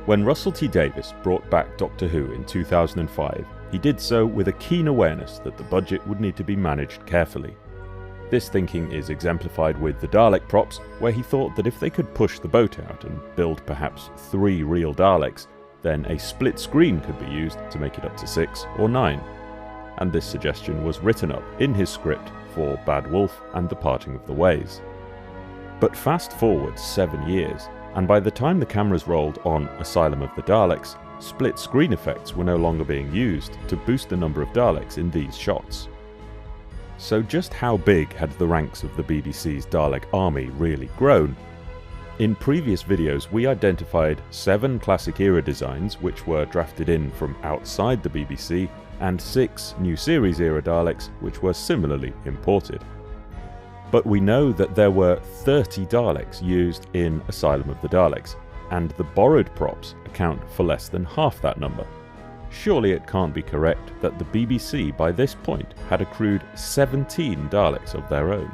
When Russell T Davies brought back Doctor Who in 2005, he did so with a keen awareness that the budget would need to be managed carefully. This thinking is exemplified with the Dalek props, where he thought that if they could push the boat out and build perhaps 3 real Daleks, then a split screen could be used to make it up to 6 or 9. And this suggestion was written up in his script for Bad Wolf and The Parting of the Ways. But fast forward 7 years, and by the time the cameras rolled on Asylum of the Daleks, split screen effects were no longer being used to boost the number of Daleks in these shots. So just how big had the ranks of the BBC's Dalek army really grown? In previous videos we identified 7 classic era designs which were drafted in from outside the BBC, and 6 new series era Daleks which were similarly imported. But we know that there were 30 Daleks used in Asylum of the Daleks, and the borrowed props account for less than half that number. Surely it can't be correct that the BBC by this point had accrued 17 Daleks of their own.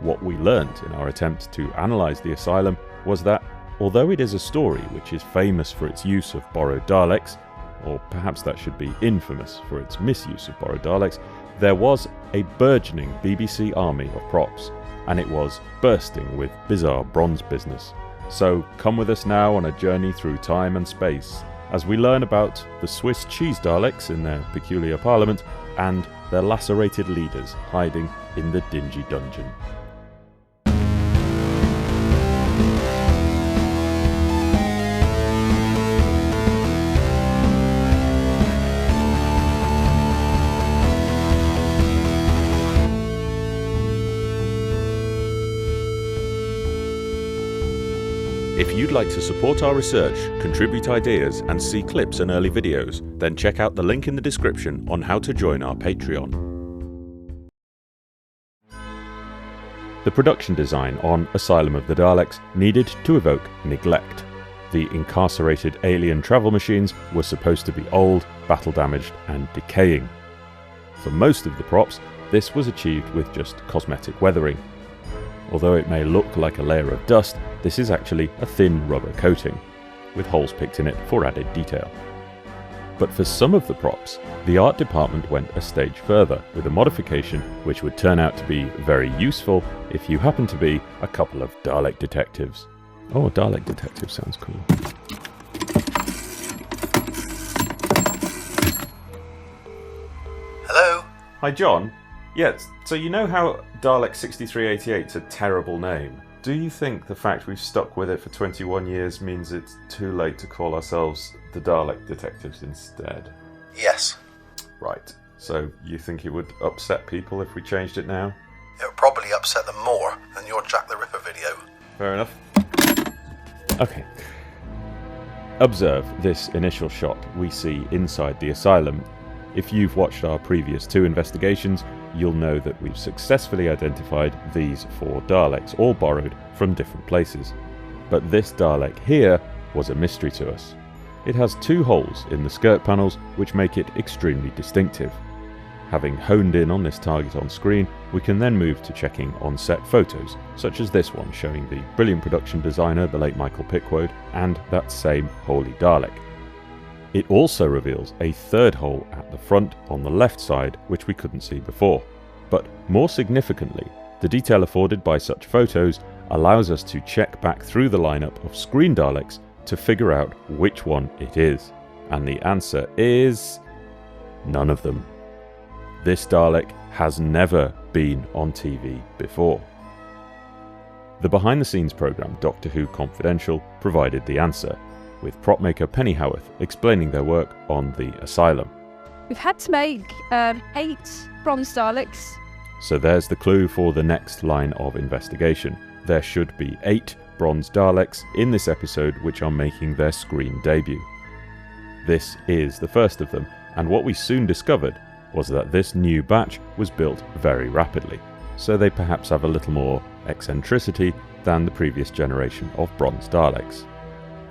What we learnt in our attempt to analyse the Asylum was that, although it is a story which is famous for its use of borrowed Daleks, or perhaps that should be infamous for its misuse of borrowed Daleks, there was a burgeoning BBC army of props, and it was bursting with bizarre bronze business. So come with us now on a journey through time and space, as we learn about the Swiss cheese Daleks in their peculiar parliament, and their lacerated leaders hiding in the dingy dungeon. If you'd like to support our research, contribute ideas, and see clips and early videos, then check out the link in the description on how to join our Patreon. The production design on Asylum of the Daleks needed to evoke neglect. The incarcerated alien travel machines were supposed to be old, battle-damaged, and decaying. For most of the props, this was achieved with just cosmetic weathering. Although it may look like a layer of dust, this is actually a thin rubber coating, with holes picked in it for added detail. But for some of the props, the art department went a stage further with a modification which would turn out to be very useful if you happen to be a couple of Dalek detectives. Oh, Dalek detective sounds cool. Hello? Hi, John. Yes, so you know how Dalek 6388's a terrible name? Do you think the fact we've stuck with it for 21 years means it's too late to call ourselves the Dalek Detectives instead? Yes. Right. So you think it would upset people if we changed it now? It would probably upset them more than your Jack the Ripper video. Fair enough. Okay. Observe this initial shot we see inside the asylum. If you've watched our previous 2 investigations, you'll know that we've successfully identified these 4 Daleks, all borrowed from different places. But this Dalek here was a mystery to us. It has 2 holes in the skirt panels which make it extremely distinctive. Having honed in on this target on screen, we can then move to checking on-set photos, such as this one showing the brilliant production designer, the late Michael Pickwoad, and that same holy Dalek. It also reveals a 3rd hole at the front on the left side, which we couldn't see before. But more significantly, the detail afforded by such photos allows us to check back through the lineup of screen Daleks to figure out which one it is. And the answer is none of them. This Dalek has never been on TV before. The behind-the-scenes programme Doctor Who Confidential provided the answer, with prop maker Penny Howarth explaining their work on the Asylum. We've had to make 8 bronze Daleks. So there's the clue for the next line of investigation. There should be 8 bronze Daleks in this episode which are making their screen debut. This is the first of them, and what we soon discovered was that this new batch was built very rapidly, so they perhaps have a little more eccentricity than the previous generation of bronze Daleks.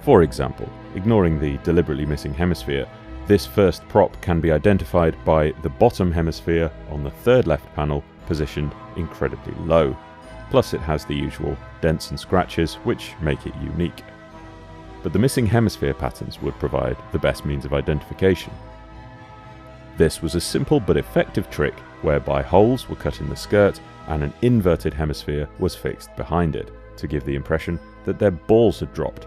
For example, ignoring the deliberately missing hemisphere, this first prop can be identified by the bottom hemisphere on the 3rd left panel positioned incredibly low. Plus it has the usual dents and scratches which make it unique. but the missing hemisphere patterns would provide the best means of identification. This was a simple but effective trick whereby holes were cut in the skirt and an inverted hemisphere was fixed behind it, to give the impression that their balls had dropped.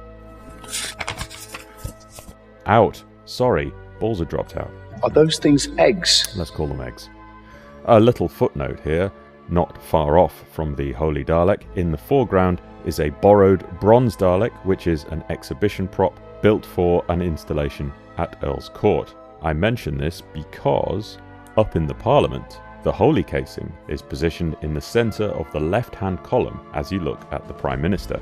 Out. Sorry, balls had dropped out. Are those things eggs? Let's call them eggs. A little footnote here. Not far off from the Holy Dalek, in the foreground is a borrowed bronze Dalek, which is an exhibition prop built for an installation at Earl's Court. I mention this because, up in the Parliament, the Holy casing is positioned in the centre of the left-hand column as you look at the Prime Minister.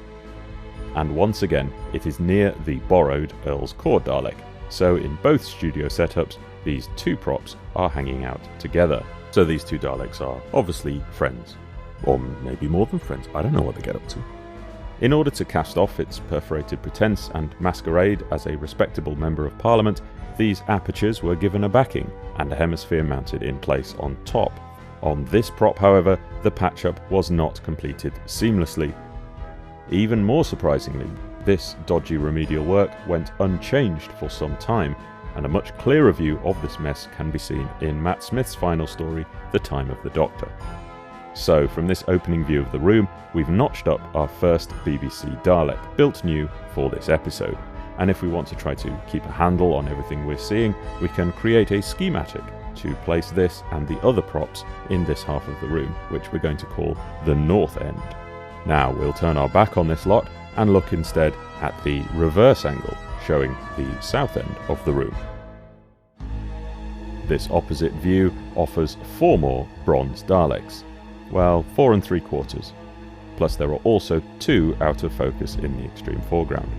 And once again, it is near the borrowed Earl's Court Dalek, so in both studio setups, these two props are hanging out together. So these two Daleks are obviously friends. Or maybe more than friends, I don't know what they get up to. In order to cast off its perforated pretense and masquerade as a respectable Member of Parliament, these apertures were given a backing and a hemisphere mounted in place on top. On this prop, however, the patch-up was not completed seamlessly. Even more surprisingly, this dodgy remedial work went unchanged for some time, and a much clearer view of this mess can be seen in Matt Smith's final story, The Time of the Doctor. So, from this opening view of the room, we've notched up our first BBC Dalek, built new for this episode. And if we want to try to keep a handle on everything we're seeing, we can create a schematic to place this and the other props in this half of the room, which we're going to call the north end. Now, we'll turn our back on this lot and look instead at the reverse angle, showing the south end of the room. This opposite view offers 4 more bronze Daleks. Well, 4 3/4. Plus there are also 2 out of focus in the extreme foreground.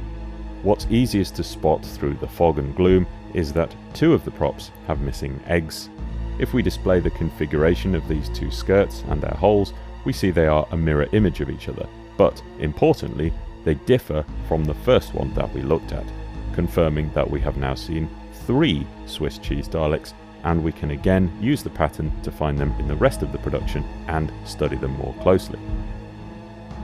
What's easiest to spot through the fog and gloom is that 2 of the props have missing eggs. If we display the configuration of these 2 skirts and their holes, we see they are a mirror image of each other, but importantly, they differ from the first one that we looked at, confirming that we have now seen 3 Swiss cheese Daleks, and we can again use the pattern to find them in the rest of the production and study them more closely.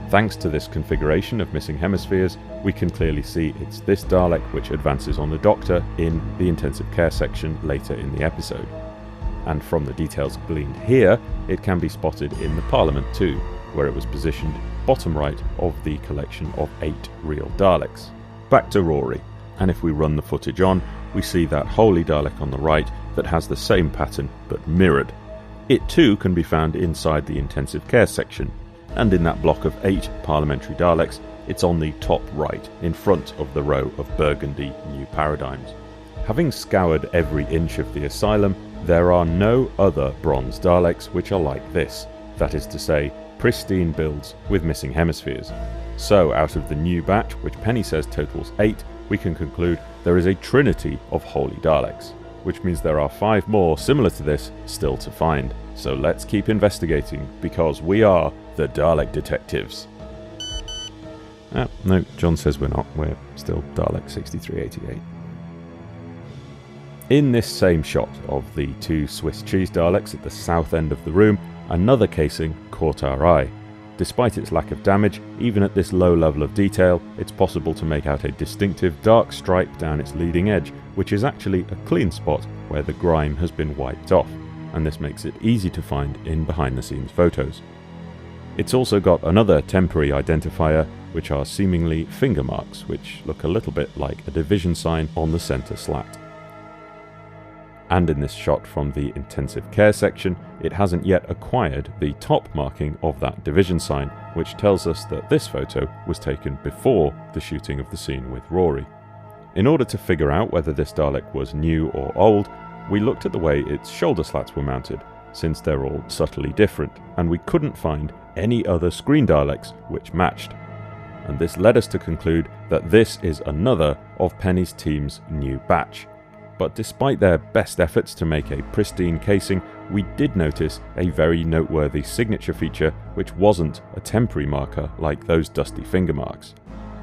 Thanks to this configuration of missing hemispheres, we can clearly see it's this Dalek which advances on the Doctor in the intensive care section later in the episode. And from the details gleaned here, it can be spotted in the Parliament too, where it was positioned bottom right of the collection of 8 real Daleks. Back to Rory, and if we run the footage on, we see that Holy Dalek on the right that has the same pattern but mirrored. It too can be found inside the intensive care section, and in that block of 8 parliamentary Daleks, it's on the top right, in front of the row of burgundy new paradigms. Having scoured every inch of the asylum, there are no other bronze Daleks which are like this, that is to say, pristine builds with missing hemispheres. So out of the new batch, which Penny says totals 8, we can conclude there is a trinity of Holy Daleks, which means there are 5 more similar to this still to find. So let's keep investigating, because we are the Dalek detectives. No, John says we're not. We're still Dalek 6388. In this same shot of the 2 Swiss cheese Daleks at the south end of the room, another casing caught our eye. Despite its lack of damage, even at this low level of detail, it's possible to make out a distinctive dark stripe down its leading edge, which is actually a clean spot where the grime has been wiped off, and this makes it easy to find in behind-the-scenes photos. It's also got another temporary identifier, which are seemingly finger marks, which look a little bit like a division sign on the centre slat. And in this shot from the intensive care section, it hasn't yet acquired the top marking of that division sign, which tells us that this photo was taken before the shooting of the scene with Rory. In order to figure out whether this Dalek was new or old, we looked at the way its shoulder slats were mounted, since they're all subtly different, and we couldn't find any other screen Daleks which matched. And this led us to conclude that this is another of Penny's team's new batch. But despite their best efforts to make a pristine casing, we did notice a very noteworthy signature feature which wasn't a temporary marker like those dusty finger marks.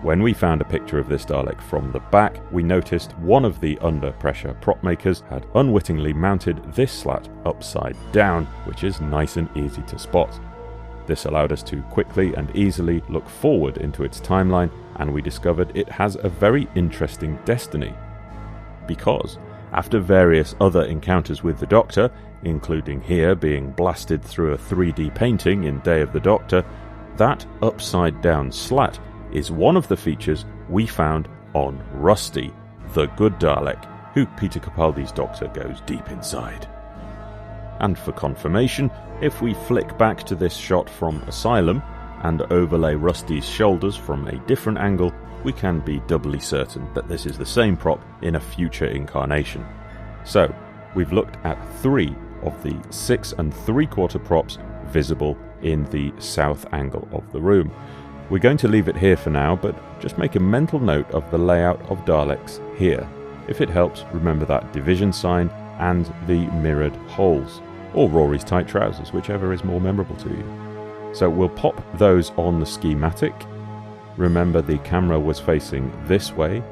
When we found a picture of this Dalek from the back, we noticed one of the under pressure prop makers had unwittingly mounted this slat upside down, which is nice and easy to spot. This allowed us to quickly and easily look forward into its timeline and we discovered it has a very interesting destiny. Because, after various other encounters with the Doctor, including here being blasted through a 3D painting in Day of the Doctor, that upside-down slat is one of the features we found on Rusty, the good Dalek, who Peter Capaldi's Doctor goes deep inside. And for confirmation, if we flick back to this shot from Ayslum and overlay Rusty's shoulders from a different angle, we can be doubly certain that this is the same prop in a future incarnation. So, we've looked at 3 of the 6 3/4 props visible in the south angle of the room. We're going to leave it here for now, but just make a mental note of the layout of Daleks here. If it helps, remember that division sign and the mirrored holes, or Rory's tight trousers, whichever is more memorable to you. So we'll pop those on the schematic. Remember, the camera was facing this way,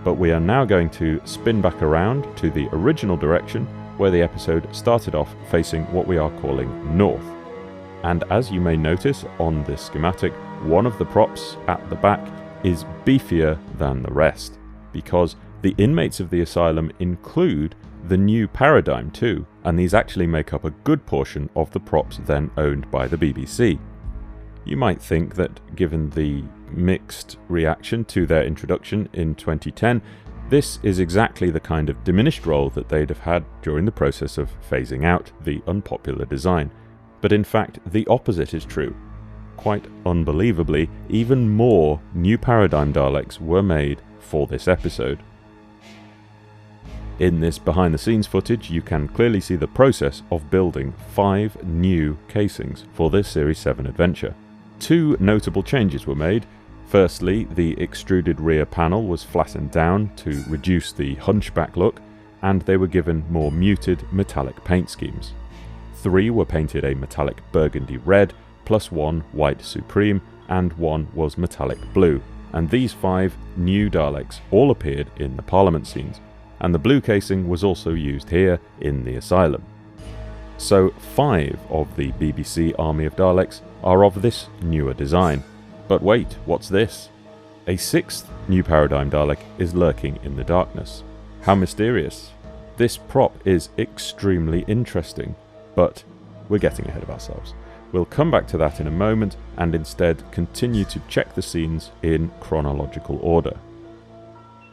but we are now going to spin back around to the original direction where the episode started off, facing what we are calling north. And as you may notice on this schematic, one of the props at the back is beefier than the rest, because the inmates of the asylum include the new paradigm too, and these actually make up a good portion of the props then owned by the BBC. You might think that, given the mixed reaction to their introduction in 2010, this is exactly the kind of diminished role that they'd have had during the process of phasing out the unpopular design. But in fact, the opposite is true. Quite unbelievably, even more new paradigm Daleks were made for this episode. In this behind-the-scenes footage, you can clearly see the process of building 5 new casings for this Series 7 adventure. 2 notable changes were made. Firstly, the extruded rear panel was flattened down to reduce the hunchback look, and they were given more muted metallic paint schemes. 3 were painted a metallic burgundy red, plus 1 white supreme, and 1 was metallic blue, and these 5 new Daleks all appeared in the Parliament scenes, and the blue casing was also used here in the asylum. So 5 of the BBC army of Daleks are of this newer design. But wait, what's this? A 6th new paradigm Dalek is lurking in the darkness. How mysterious. This prop is extremely interesting, but we're getting ahead of ourselves. We'll come back to that in a moment, and instead continue to check the scenes in chronological order.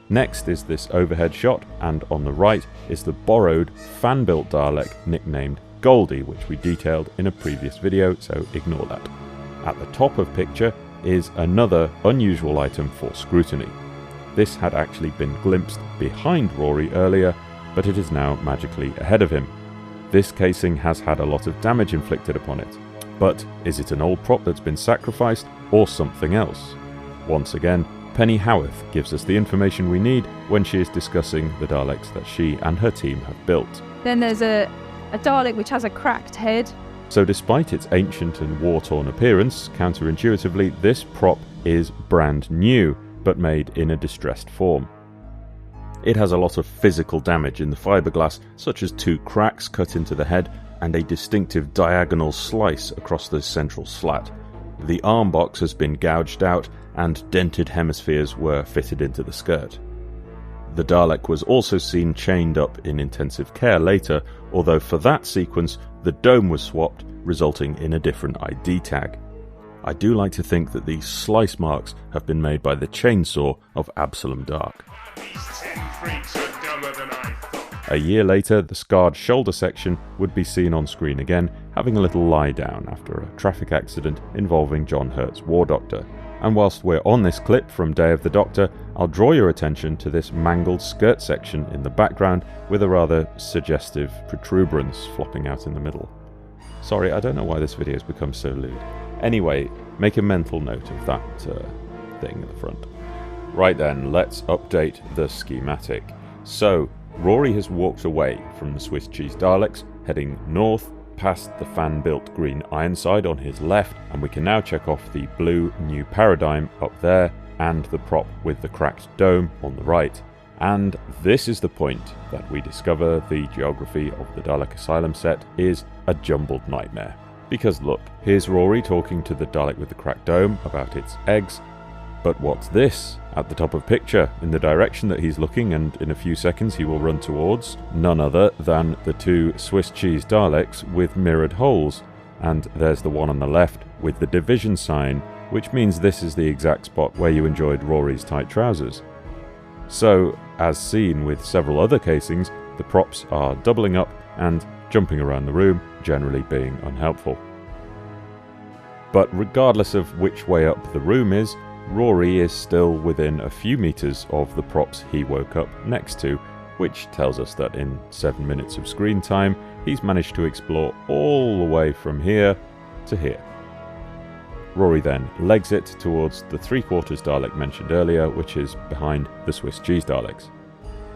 Next is this overhead shot, and on the right is the borrowed fan-built Dalek nicknamed Goldie, which we detailed in a previous video, so ignore that. At the top of picture is another unusual item for scrutiny. This had actually been glimpsed behind Rory earlier, but it is now magically ahead of him. This casing has had a lot of damage inflicted upon it. But is it an old prop that's been sacrificed, or something else? Once again, Penny Howarth gives us the information we need when she is discussing the Daleks that she and her team have built. Then there's a Dalek which has a cracked head. So despite its ancient and war-torn appearance, counterintuitively, this prop is brand new, but made in a distressed form. It has a lot of physical damage in the fiberglass, such as 2 cracks cut into the head and a distinctive diagonal slice across the central slat. The arm box has been gouged out, and dented hemispheres were fitted into the skirt. The Dalek was also seen chained up in intensive care later, although for that sequence the dome was swapped, resulting in a different ID tag. I do like to think that these slice marks have been made by the chainsaw of Absalom Dark. A year later, the scarred shoulder section would be seen on screen again, having a little lie down after a traffic accident involving John Hurt's War Doctor. And whilst we're on this clip from Day of the Doctor, I'll draw your attention to this mangled skirt section in the background with a rather suggestive protuberance flopping out in the middle. Sorry, I don't know why this video has become so lewd. Anyway, make a mental note of that thing at the front. Right then, let's update the schematic. So, Rory has walked away from the Swiss cheese Daleks, heading north past the fan-built green Ironside on his left, and we can now check off the blue new paradigm up there and the prop with the cracked dome on the right. And this is the point that we discover the geography of the Dalek Asylum set is a jumbled nightmare. Because look, here's Rory talking to the Dalek with the cracked dome about its eggs, But what's this? At the top of picture, in the direction that he's looking, and in a few seconds he will run towards, none other than the two Swiss cheese Daleks with mirrored holes. And there's the one on the left with the division sign, which means this is the exact spot where you enjoyed Rory's tight trousers. So, as seen with several other casings, the props are doubling up and jumping around the room, generally being unhelpful. But regardless of which way up the room is, Rory is still within a few meters of the props he woke up next to, which tells us that in 7 minutes of screen time, he's managed to explore all the way from here to here. Rory then legs it towards the 3/4 Dalek mentioned earlier, which is behind the Swiss cheese Daleks.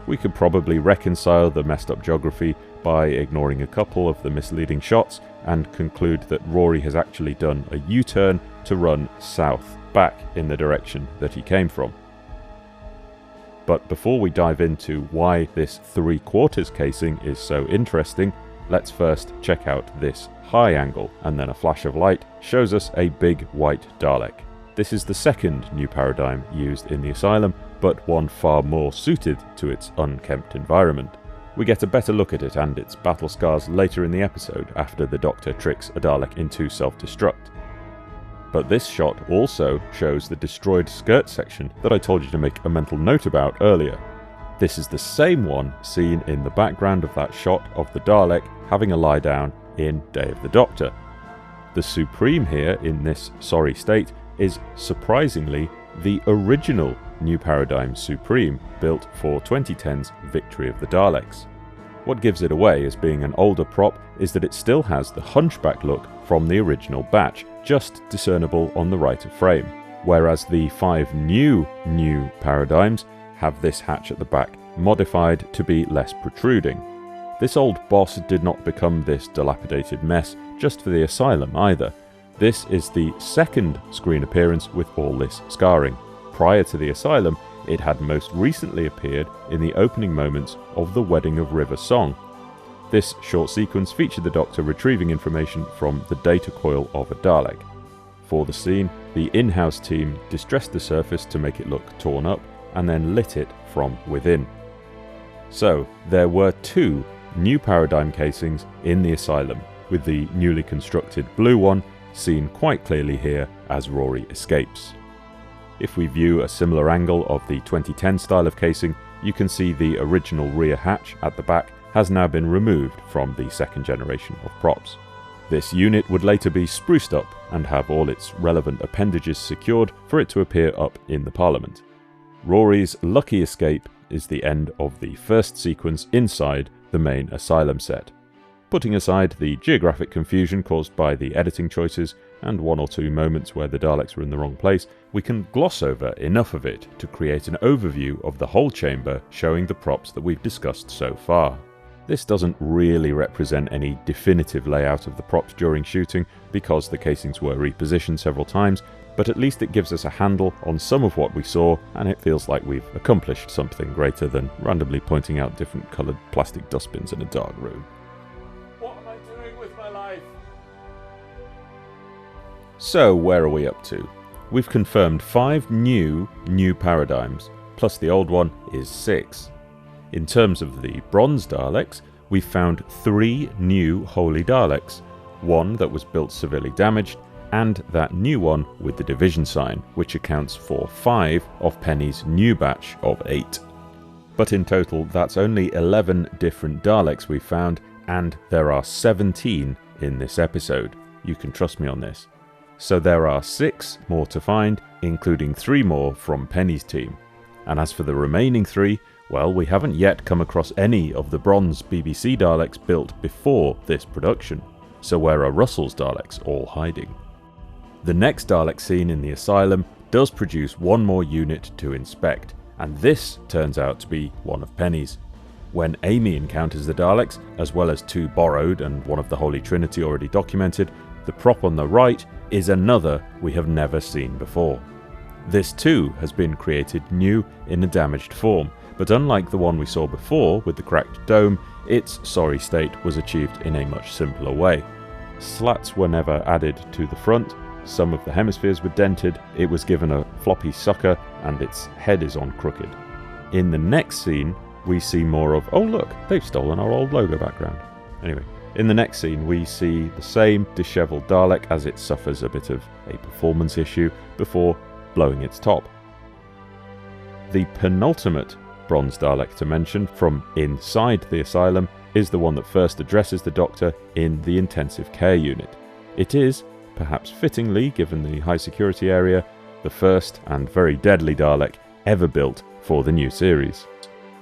We could probably reconcile the messed up geography by ignoring a couple of the misleading shots and conclude that Rory has actually done a U-turn to run south, back in the direction that he came from. But before we dive into why this 3/4 casing is so interesting, let's first check out this high angle, and then a flash of light shows us a big white Dalek. This is the second new paradigm used in the Asylum, but one far more suited to its unkempt environment. We get a better look at it and its battle scars later in the episode, after the Doctor tricks a Dalek into self-destruct. But this shot also shows the destroyed skirt section that I told you to make a mental note about earlier. This is the same one seen in the background of that shot of the Dalek having a lie down in Day of the Doctor. The Supreme here in this sorry state is surprisingly the original New Paradigm Supreme built for 2010's Victory of the Daleks. What gives it away as being an older prop is that it still has the hunchback look from the original batch, just discernible on the right of frame, whereas the 5 new paradigms have this hatch at the back modified to be less protruding. This old boss did not become this dilapidated mess just for the Asylum either. This is the second screen appearance with all this scarring. Prior to the Asylum, it had most recently appeared in the opening moments of The Wedding of River Song. This short sequence featured the Doctor retrieving information from the data coil of a Dalek. For the scene, the in-house team distressed the surface to make it look torn up, and then lit it from within. So, there were 2 new paradigm casings in the Asylum, with the newly constructed blue one seen quite clearly here as Rory escapes. If we view a similar angle of the 2010 style of casing, you can see the original rear hatch at the back has now been removed from the second generation of props. This unit would later be spruced up and have all its relevant appendages secured for it to appear up in the Parliament. Rory's lucky escape is the end of the first sequence inside the main Asylum set. Putting aside the geographic confusion caused by the editing choices and 1 or 2 moments where the Daleks were in the wrong place, we can gloss over enough of it to create an overview of the whole chamber showing the props that we've discussed so far. This doesn't really represent any definitive layout of the props during shooting because the casings were repositioned several times, but at least it gives us a handle on some of what we saw, and it feels like we've accomplished something greater than randomly pointing out different coloured plastic dustbins in a dark room. What am I doing with my life? So, where are we up to? We've confirmed 5 new paradigms, plus the old one is 6. In terms of the bronze Daleks, we've found 3 new Holy Daleks, one that was built severely damaged, and that new one with the division sign, which accounts for 5 of Penny's new batch of 8. But in total, that's only 11 different Daleks we've found, and there are 17 in this episode. You can trust me on this. So there are 6 more to find, including 3 more from Penny's team. And as for the remaining 3, well, we haven't yet come across any of the bronze BBC Daleks built before this production. So where are Russell's Daleks all hiding? The next Dalek scene in the Asylum does produce 1 more unit to inspect, and this turns out to be one of Penny's. When Amy encounters the Daleks, as well as 2 borrowed and one of the Holy Trinity already documented, the prop on the right is another we have never seen before. This too has been created new in a damaged form, but unlike the one we saw before with the cracked dome, its sorry state was achieved in a much simpler way. Slats were never added to the front, some of the hemispheres were dented, it was given a floppy sucker, and its head is on crooked. In the next scene, we see more of, oh look, they've stolen our old logo background. Anyway, in the next scene we see the same dishevelled Dalek as it suffers a bit of a performance issue before blowing its top. The penultimate bronze Dalek to mention from inside the asylum is the one that first addresses the Doctor in the intensive care unit. It is, perhaps fittingly given the high security area, the first and very deadly Dalek ever built for the new series.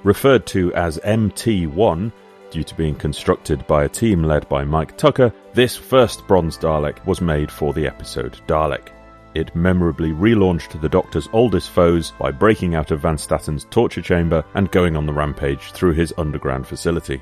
Referred to as MT1, due to being constructed by a team led by Mike Tucker, this first bronze Dalek was made for the episode Dalek. It memorably relaunched the Doctor's oldest foes by breaking out of Van Statten's torture chamber and going on the rampage through his underground facility.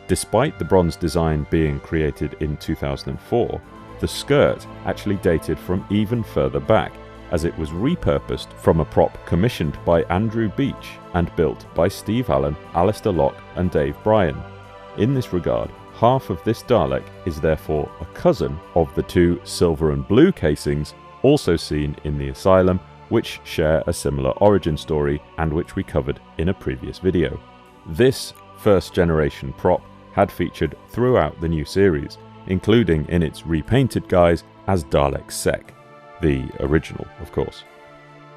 Despite the bronze design being created in 2004, the skirt actually dated from even further back, as it was repurposed from a prop commissioned by Andrew Beach and built by Steve Allen, Alistair Locke and Dave Bryan. In this regard, half of this Dalek is therefore a cousin of the two silver and blue casings also seen in the asylum, which share a similar origin story and which we covered in a previous video. This first generation prop had featured throughout the new series, including in its repainted guise as Dalek Sec, the original of course.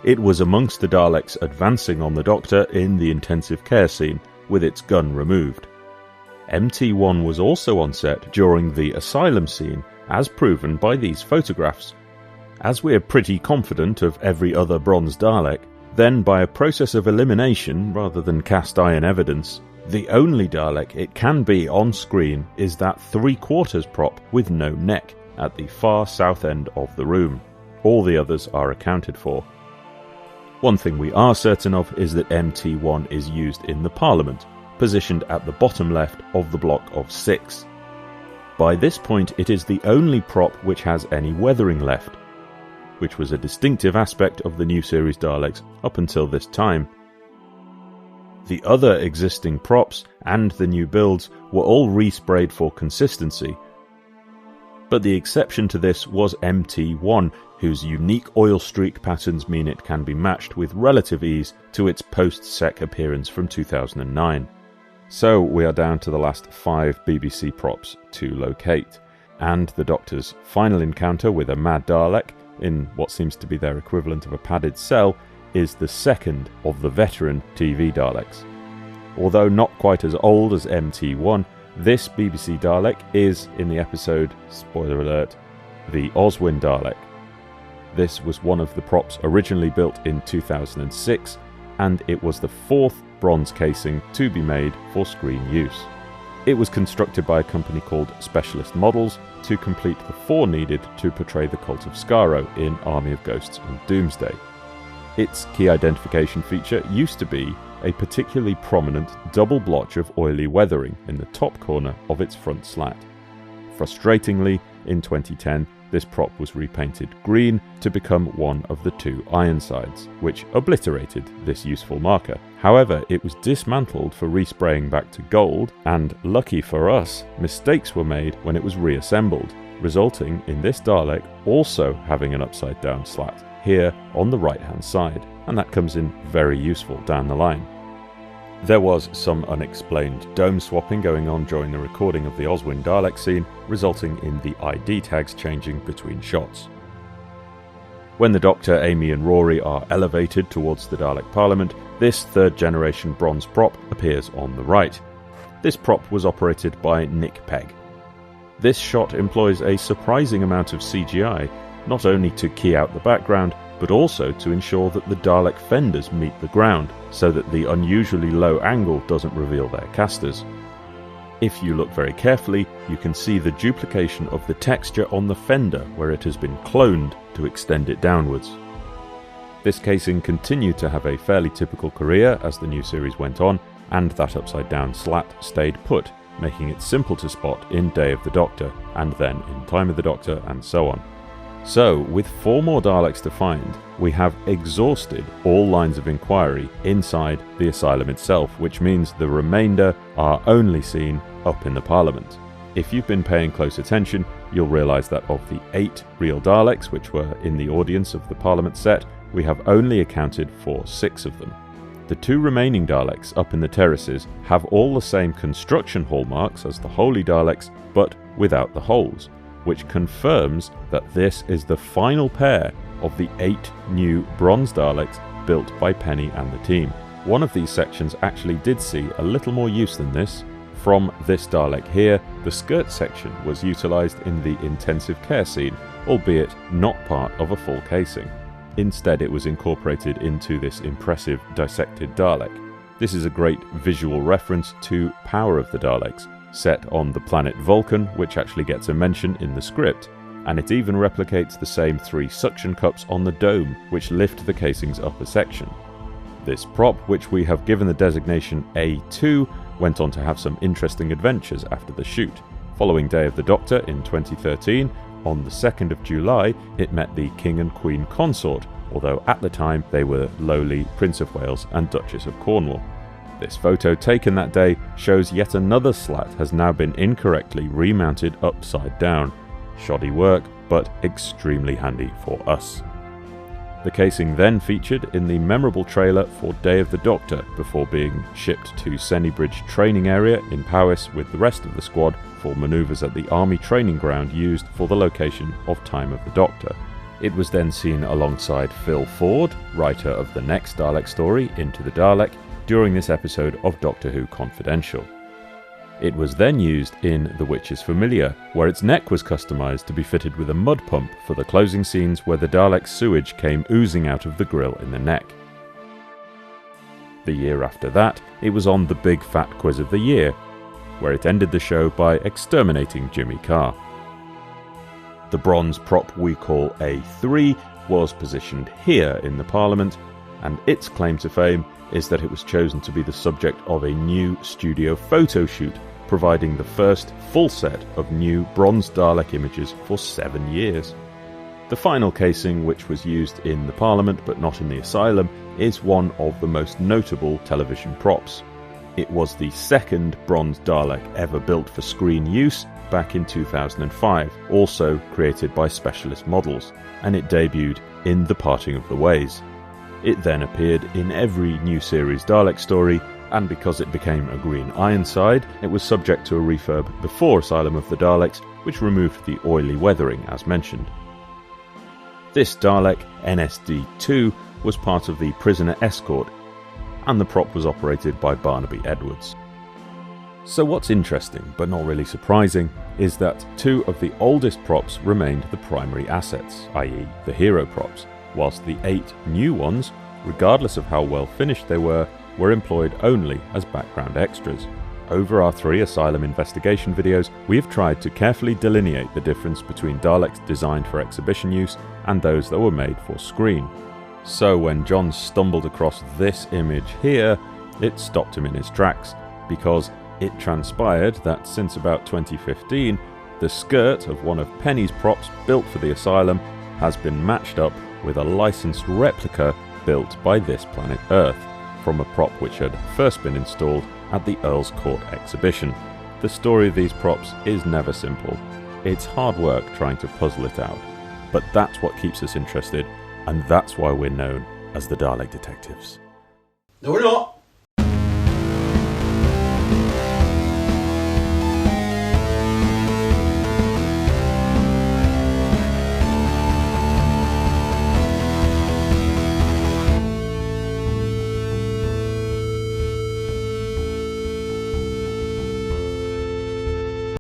It was amongst the Daleks advancing on the Doctor in the intensive care scene with its gun removed. MT1 was also on set during the asylum scene, as proven by these photographs. As we're pretty confident of every other bronze Dalek, then by a process of elimination rather than cast iron evidence, the only Dalek it can be on screen is that 3/4 prop with no neck at the far south end of the room. All the others are accounted for. One thing we are certain of is that MT1 is used in the Parliament, positioned at the bottom left of the block of 6. By this point it is the only prop which has any weathering left, which was a distinctive aspect of the new series Daleks up until this time. The other existing props and the new builds were all resprayed for consistency, but the exception to this was MT1, whose unique oil streak patterns mean it can be matched with relative ease to its post-sec appearance from 2009. So we are down to the last 5 BBC props to locate, and the Doctor's final encounter with a Mad Dalek, in what seems to be their equivalent of a padded cell, is the second of the veteran TV Daleks. Although not quite as old as MT1, this BBC Dalek is, in the episode, spoiler alert, the Oswin Dalek. This was one of the props originally built in 2006, and it was the 4th bronze casing to be made for screen use. It was constructed by a company called Specialist Models to complete the 4 needed to portray the cult of Skaro in Army of Ghosts and Doomsday. Its key identification feature used to be a particularly prominent double blotch of oily weathering in the top corner of its front slat. Frustratingly, in 2010, this prop was repainted green to become one of the 2 Ironsides, which obliterated this useful marker. However, it was dismantled for respraying back to gold, and lucky for us, mistakes were made when it was reassembled, resulting in this Dalek also having an upside down slat here on the right hand side, and that comes in very useful down the line. There was some unexplained dome swapping going on during the recording of the Oswin Dalek scene, resulting in the ID tags changing between shots. When the Doctor, Amy and Rory are elevated towards the Dalek Parliament, this 3rd generation bronze prop appears on the right. This prop was operated by Nick Pegg. This shot employs a surprising amount of CGI, not only to key out the background, but also to ensure that the Dalek fenders meet the ground, so that the unusually low angle doesn't reveal their casters. If you look very carefully, you can see the duplication of the texture on the fender where it has been cloned to extend it downwards. This casing continued to have a fairly typical career as the new series went on, and that upside down slat stayed put, making it simple to spot in Day of the Doctor, and then in Time of the Doctor, and so on. So, with 4 more Daleks to find, we have exhausted all lines of inquiry inside the asylum itself, which means the remainder are only seen up in the Parliament. If you've been paying close attention, you'll realise that of the 8 real Daleks which were in the audience of the Parliament set, we have only accounted for 6 of them. The 2 remaining Daleks up in the terraces have all the same construction hallmarks as the Holy Daleks, but without the holes, which confirms that this is the final pair of the 8 new bronze Daleks built by Penny and the team. One of these sections actually did see a little more use than this. From this Dalek here, the skirt section was utilised in the intensive care scene, albeit not part of a full casing. Instead, it was incorporated into this impressive dissected Dalek. This is a great visual reference to Power of the Daleks, set on the planet Vulcan, which actually gets a mention in the script, and it even replicates the same 3 suction cups on the dome, which lift the casing's upper section. This prop, which we have given the designation A2, went on to have some interesting adventures after the shoot. Following Day of the Doctor in 2013, on the 2nd of July, it met the King and Queen Consort, although at the time they were lowly Prince of Wales and Duchess of Cornwall. This photo taken that day shows yet another slat has now been incorrectly remounted upside down. Shoddy work, but extremely handy for us. The casing then featured in the memorable trailer for Day of the Doctor before being shipped to Sennybridge training area in Powys with the rest of the squad for manoeuvres at the Army training ground used for the location of Time of the Doctor. It was then seen alongside Phil Ford, writer of the next Dalek story, Into the Dalek, during this episode of Doctor Who Confidential. It was then used in The Witch's Familiar, where its neck was customised to be fitted with a mud pump for the closing scenes where the Dalek's sewage came oozing out of the grill in the neck. The year after that, it was on The Big Fat Quiz of the Year, where it ended the show by exterminating Jimmy Carr. The bronze prop we call A3 was positioned here in the Parliament, and its claim to fame is that it was chosen to be the subject of a new studio photo shoot, providing the first full set of new bronze Dalek images for 7 years. The final casing, which was used in the Parliament but not in the Asylum, is one of the most notable television props. It was the second bronze Dalek ever built for screen use back in 2005, also created by Specialist Models, and it debuted in The Parting of the Ways. It then appeared in every new series Dalek story, and because it became a Green Ironside, it was subject to a refurb before Asylum of the Daleks, which removed the oily weathering as mentioned. This Dalek, NSD-2, was part of the Prisoner Escort, and the prop was operated by Barnaby Edwards. So what's interesting, but not really surprising, is that 2 of the oldest props remained the primary assets, i.e. the hero props, whilst the 8 new ones, regardless of how well finished they were employed only as background extras. Over our 3 Asylum investigation videos, we have tried to carefully delineate the difference between Daleks designed for exhibition use and those that were made for screen. So when John stumbled across this image here, it stopped him in his tracks, because it transpired that since about 2015, the skirt of one of Penny's props built for the Asylum has been matched up with a licensed replica built by This Planet Earth, from a prop which had first been installed at the Earl's Court exhibition. The story of these props is never simple. It's hard work trying to puzzle it out, but that's what keeps us interested, and that's why we're known as the Dalek Detectives. No, we're not.